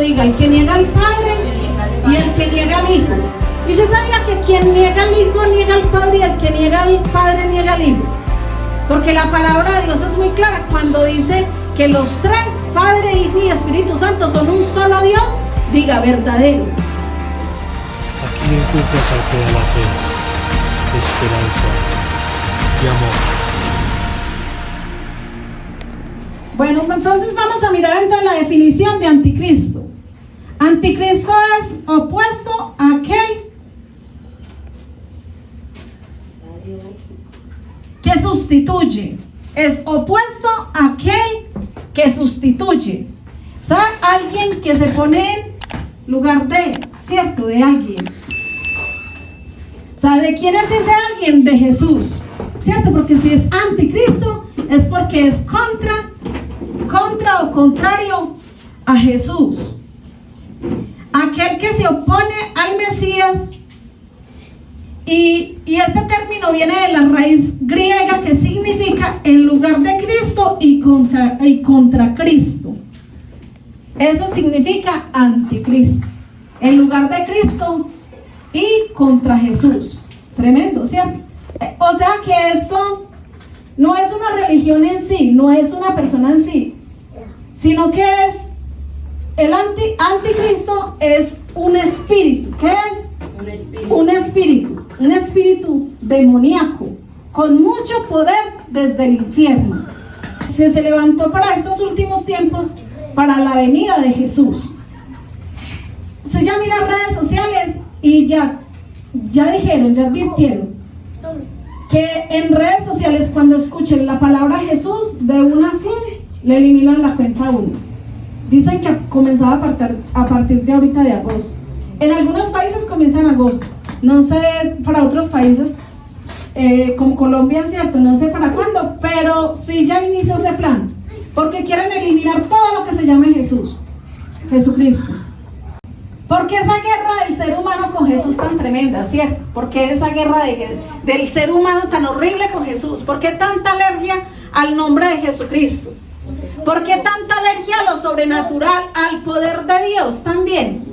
diga, el que niega al Padre y el que niega al Hijo. Y usted sabía que quien niega al Hijo niega al Padre, y el que niega al Padre niega al Hijo. Porque la palabra de Dios es muy clara cuando dice que los tres, Padre, Hijo y Espíritu Santo, son un solo Dios. Diga, verdadero. Aquí encuentras al que da la fe, esperanza y amor. Bueno, entonces vamos a mirar entonces la definición de anticristo. Anticristo es opuesto a aquel que sustituye. Es opuesto a aquel que sustituye. O sea, alguien que se pone en lugar de, ¿cierto? De alguien. O sea, ¿de quién es ese alguien? De Jesús, ¿cierto? Porque si es anticristo, es porque es contra o contrario a Jesús. Aquel que se opone al Mesías. Y este término viene de la raíz griega que significa en lugar de Cristo y contra Cristo. Eso significa anticristo. En lugar de Cristo y contra Jesús. Tremendo, ¿cierto? O sea que esto no es una religión en sí, no es una persona en sí, sino que es el anticristo es un espíritu. ¿Qué es? Un espíritu demoníaco con mucho poder desde el infierno. Se levantó para estos últimos tiempos, para la venida de Jesús. Usted ya mira redes sociales y ya advirtieron que en redes sociales cuando escuchen la palabra Jesús, de una le eliminan la cuenta a uno. Dicen que comenzaba a partir de ahorita de agosto. En algunos países comienza en agosto. No sé para otros países, como Colombia, ¿cierto? No sé para cuándo, pero sí ya inició ese plan. Porque quieren eliminar todo lo que se llame Jesús, Jesucristo. ¿Por qué esa guerra del ser humano con Jesús tan tremenda, cierto? ¿Por qué esa guerra del ser humano tan horrible con Jesús? ¿Por qué tanta alergia al nombre de Jesucristo? ¿Por qué tanta alergia a lo sobrenatural, al poder de Dios también?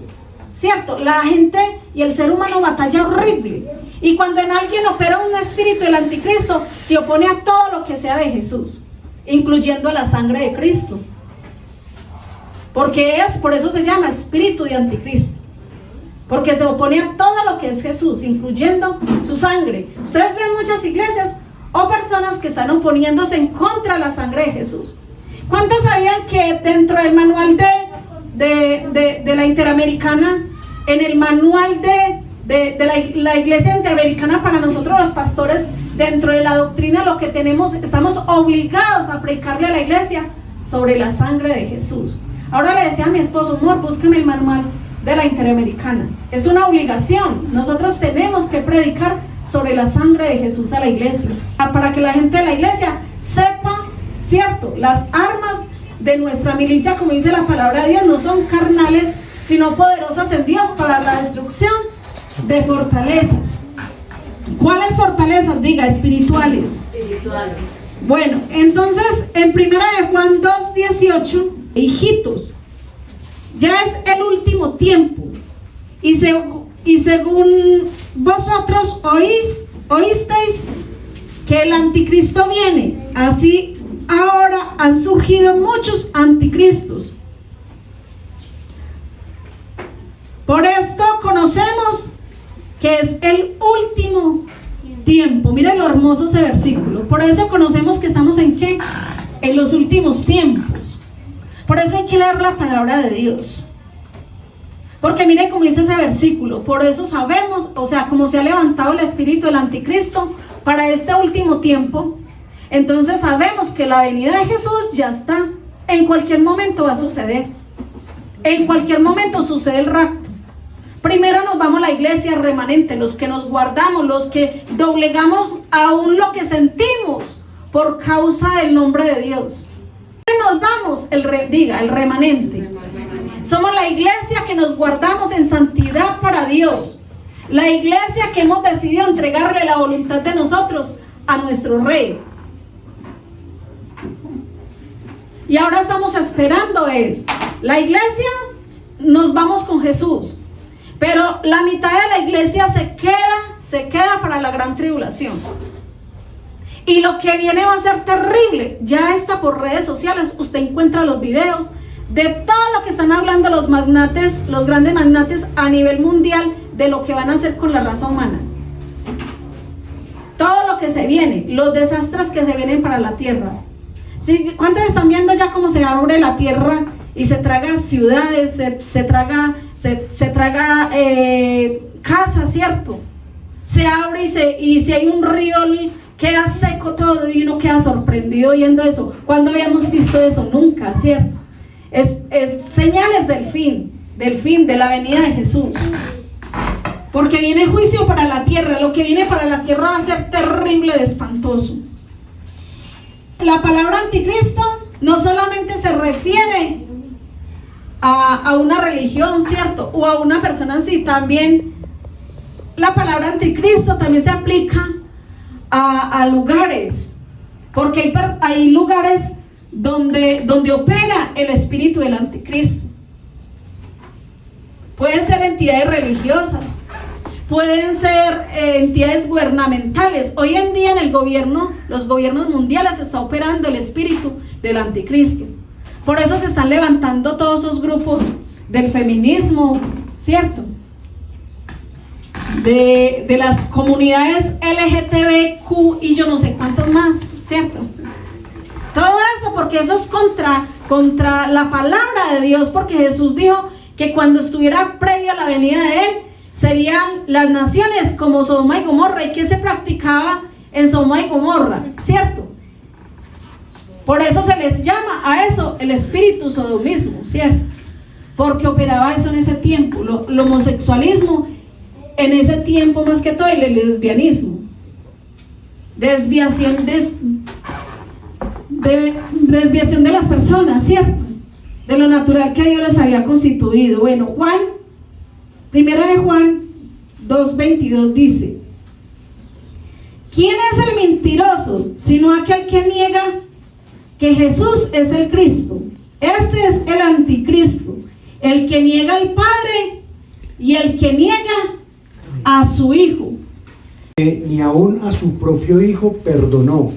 ¿Cierto? La gente y el ser humano batalla horrible. Y cuando en alguien opera un espíritu, el anticristo se opone a todo lo que sea de Jesús, incluyendo la sangre de Cristo. Porque por eso se llama espíritu de anticristo. Porque se opone a todo lo que es Jesús, incluyendo su sangre. Ustedes ven muchas iglesias o personas que están oponiéndose en contra de la sangre de Jesús. ¿Cuántos sabían que dentro del manual de la Interamericana, en el manual de la iglesia interamericana, para nosotros los pastores, dentro de la doctrina lo que tenemos, estamos obligados a predicarle a la iglesia sobre la sangre de Jesús? Ahora le decía a mi esposo, amor, búscame el manual de la Interamericana. Es una obligación. Nosotros tenemos que predicar sobre la sangre de Jesús a la iglesia, para que la gente de la iglesia sepa, cierto, las armas de nuestra milicia, como dice la palabra de Dios, no son carnales, sino poderosas en Dios para la destrucción de fortalezas. ¿Cuáles fortalezas? Diga, espirituales. Bueno, entonces en 1 Juan 2:18, hijitos, ya es el último tiempo, y según vosotros oísteis que el anticristo viene, así ahora han surgido muchos anticristos. Por esto conocemos que es el último tiempo. Miren lo hermoso ese versículo. Por eso conocemos que estamos en ¿qué? En los últimos tiempos. Por eso hay que leer la palabra de Dios. Porque miren cómo dice ese versículo. Por eso sabemos, o sea, como se ha levantado el espíritu del anticristo para este último tiempo, entonces sabemos que la venida de Jesús ya está. En cualquier momento va a suceder. En cualquier momento sucede el rapto. Primero nos vamos a la iglesia remanente, los que nos guardamos, los que doblegamos aún lo que sentimos por causa del nombre de Dios. Nos vamos, el remanente. Somos la iglesia que nos guardamos en santidad para Dios. La iglesia que hemos decidido entregarle la voluntad de nosotros a nuestro Rey. Y ahora estamos esperando la iglesia nos vamos con Jesús, pero la mitad de la iglesia se queda para la gran tribulación. Y lo que viene va a ser terrible. Ya está por redes sociales, usted encuentra los videos de todo lo que están hablando los magnates, los grandes magnates a nivel mundial, de lo que van a hacer con la raza humana. Todo lo que se viene, los desastres que se vienen para la tierra. ¿Sí? ¿Cuántos están viendo ya cómo se abre la tierra y se traga ciudades, se traga casas, ¿cierto? Se abre y si hay un río queda seco todo y uno queda sorprendido viendo eso. ¿Cuándo habíamos visto eso? Nunca, ¿cierto? Es señales del fin, de la venida de Jesús. Porque viene juicio para la tierra. Lo que viene para la tierra va a ser terrible de espantoso. La palabra anticristo no solamente se refiere a una religión, ¿cierto? O a una persona en sí. También la palabra anticristo también se aplica a lugares. Porque hay lugares donde opera el espíritu del anticristo. Pueden ser entidades religiosas, pueden ser entidades gubernamentales. Hoy en día en el gobierno, los gobiernos mundiales, está operando el espíritu del anticristo. Por eso se están levantando todos esos grupos del feminismo, ¿cierto? De las comunidades LGTBQ y yo no sé cuántos más, ¿cierto? Todo eso porque eso es contra la palabra de Dios, porque Jesús dijo que cuando estuviera previo a la venida de Él, serían las naciones como Sodoma y Gomorra. ¿Y qué se practicaba en Sodoma y Gomorra? ¿Cierto? Por eso se les llama a eso el espíritu sodomismo, ¿cierto? Porque operaba eso en ese tiempo, el homosexualismo en ese tiempo más que todo, el lesbianismo. Desviación de las personas, ¿cierto? De lo natural que Dios les había constituido. Bueno, Primera de Juan 2:22 dice: ¿quién es el mentiroso sino aquel que niega que Jesús es el Cristo? Este es el anticristo, el que niega al Padre y el que niega a su Hijo. Ni aún a su propio Hijo perdonó,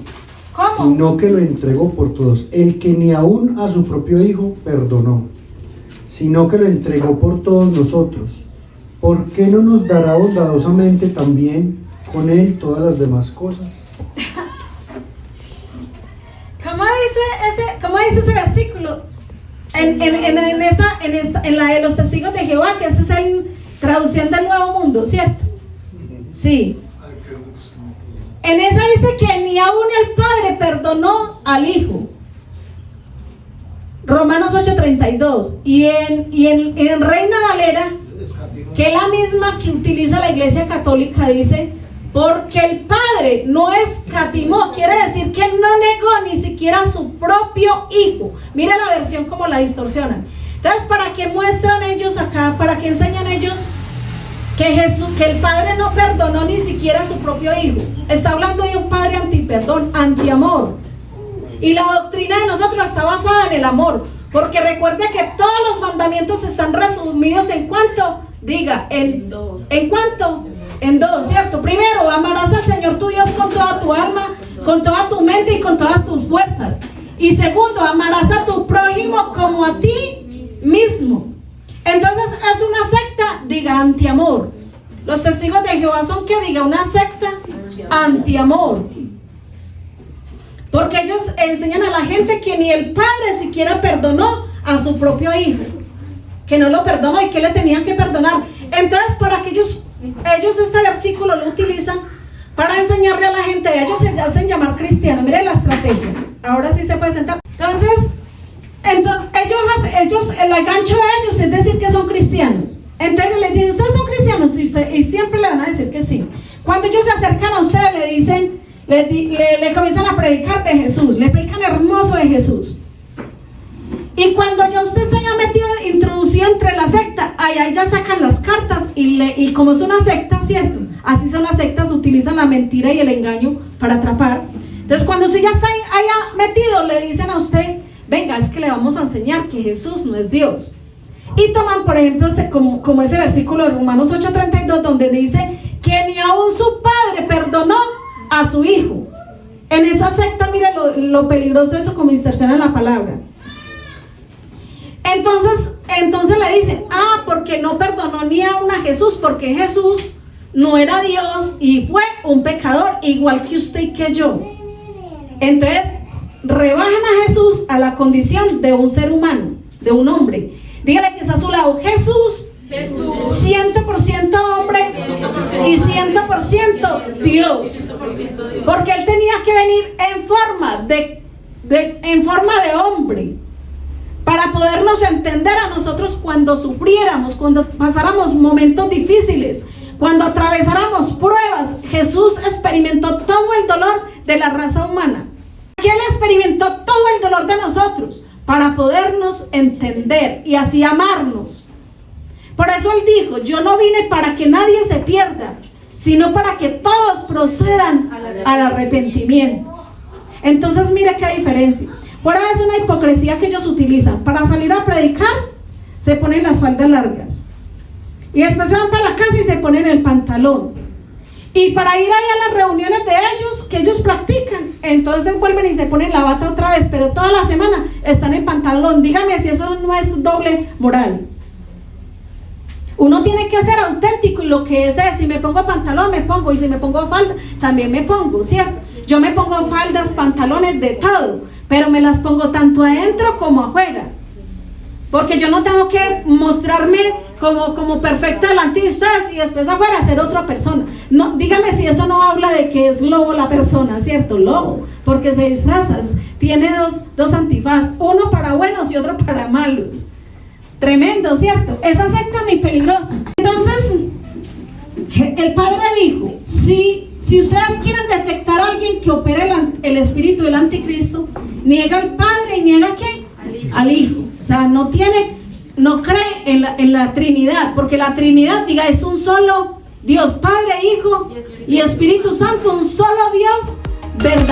¿cómo? Sino que lo entregó por todos. El que ni aún a su propio Hijo perdonó, sino que lo entregó por todos nosotros. ¿Por qué no nos dará bondadosamente también con Él todas las demás cosas? ¿Cómo dice ese versículo? En la de los testigos de Jehová, que esa es la traducción del Nuevo Mundo, ¿cierto? Sí. En esa dice que ni aún el Padre perdonó al Hijo. Romanos 8:32. Y en Reina Valera, que es la misma que utiliza la Iglesia Católica, dice: porque el Padre no escatimó, quiere decir que no negó ni siquiera a su propio Hijo. Mira la versión como la distorsionan. Entonces, ¿para qué muestran ellos acá? ¿Para qué enseñan ellos que el Padre no perdonó ni siquiera a su propio Hijo? Está hablando de un Padre antiperdón, antiamor. Y la doctrina de nosotros está basada en el amor, porque recuerde que todos los mandamientos están resumidos en cuánto, diga, en cuánto, en dos, ¿cierto? Primero, amarás al Señor tu Dios con toda tu alma, con toda tu mente y con todas tus fuerzas. Y segundo, amarás a tu prójimo como a ti mismo. Entonces es una secta, diga, antiamor. Los testigos de Jehová son, que diga, una secta antiamor. Porque ellos enseñan a la gente que ni el Padre siquiera perdonó a su propio Hijo, que no lo perdonó y que le tenían que perdonar. Entonces, para que ellos este versículo lo utilizan para enseñarle a la gente. Ellos se hacen llamar cristianos. Mire la estrategia. Ahora sí se puede sentar. Entonces ellos, el gancho de ellos es decir que son cristianos. Entonces les dicen: ¿ustedes son cristianos? Y siempre le van a decir que sí. Cuando ellos se acercan a ustedes, le dicen, le comienzan a predicar de Jesús, le predican hermoso de Jesús. Y cuando ya usted está ya metido, introducido entre la secta, allá ya sacan las cartas y como es una secta, ¿cierto? Así son las sectas, utilizan la mentira y el engaño para atrapar. Entonces, cuando usted ya está allá metido, le dicen a usted: venga, es que le vamos a enseñar que Jesús no es Dios. y toman, por ejemplo, como ese versículo de Romanos 8:32, donde dice que ni aún su padre perdonó a su hijo. En esa secta, mire lo peligroso de eso, como distorsiona la palabra. Entonces le dicen, porque no perdonó ni aún a Jesús, porque Jesús no era Dios y fue un pecador igual que usted y que yo. Entonces rebajan a Jesús a la condición de un ser humano, de un hombre. Dígale que está a su lado: Jesús, 100% hombre y 100% Dios, porque él tenía que venir en forma de hombre para podernos entender a nosotros cuando sufriéramos, cuando pasáramos momentos difíciles, cuando atravesáramos pruebas. Jesús experimentó todo el dolor de la raza humana. Él experimentó todo el dolor de nosotros para podernos entender y así amarnos. Por eso él dijo: yo no vine para que nadie se pierda, sino para que todos procedan al arrepentimiento. Entonces mire qué diferencia. Por ahora es una hipocresía que ellos utilizan. Para salir a predicar se ponen las faldas largas y después se van para la casa y se ponen el pantalón, y para ir ahí a las reuniones de ellos que ellos practican, entonces vuelven y se ponen la bata otra vez, pero toda la semana están en pantalón. Dígame si eso no es doble moral. Uno tiene que ser auténtico, y lo que es, si me pongo pantalón me pongo, y si me pongo falda también me pongo, ¿cierto? Yo me pongo faldas, pantalones, de todo, pero me las pongo tanto adentro como afuera, porque yo no tengo que mostrarme como perfecta delante de ustedes y después afuera ser otra persona. No, dígame si eso no habla de que es lobo la persona, ¿cierto? Lobo, porque se disfraza, tiene dos antifaz, uno para buenos y otro para malos. Tremendo, ¿cierto? Esa secta es muy peligrosa. Entonces el Padre dijo: si ustedes quieren detectar a alguien que opere el espíritu del anticristo, niega al Padre y niega ¿a quién? Al Hijo. O sea, no cree en la Trinidad, porque la Trinidad, diga, es un solo Dios, Padre, Hijo y Espíritu Santo, un solo Dios verdadero.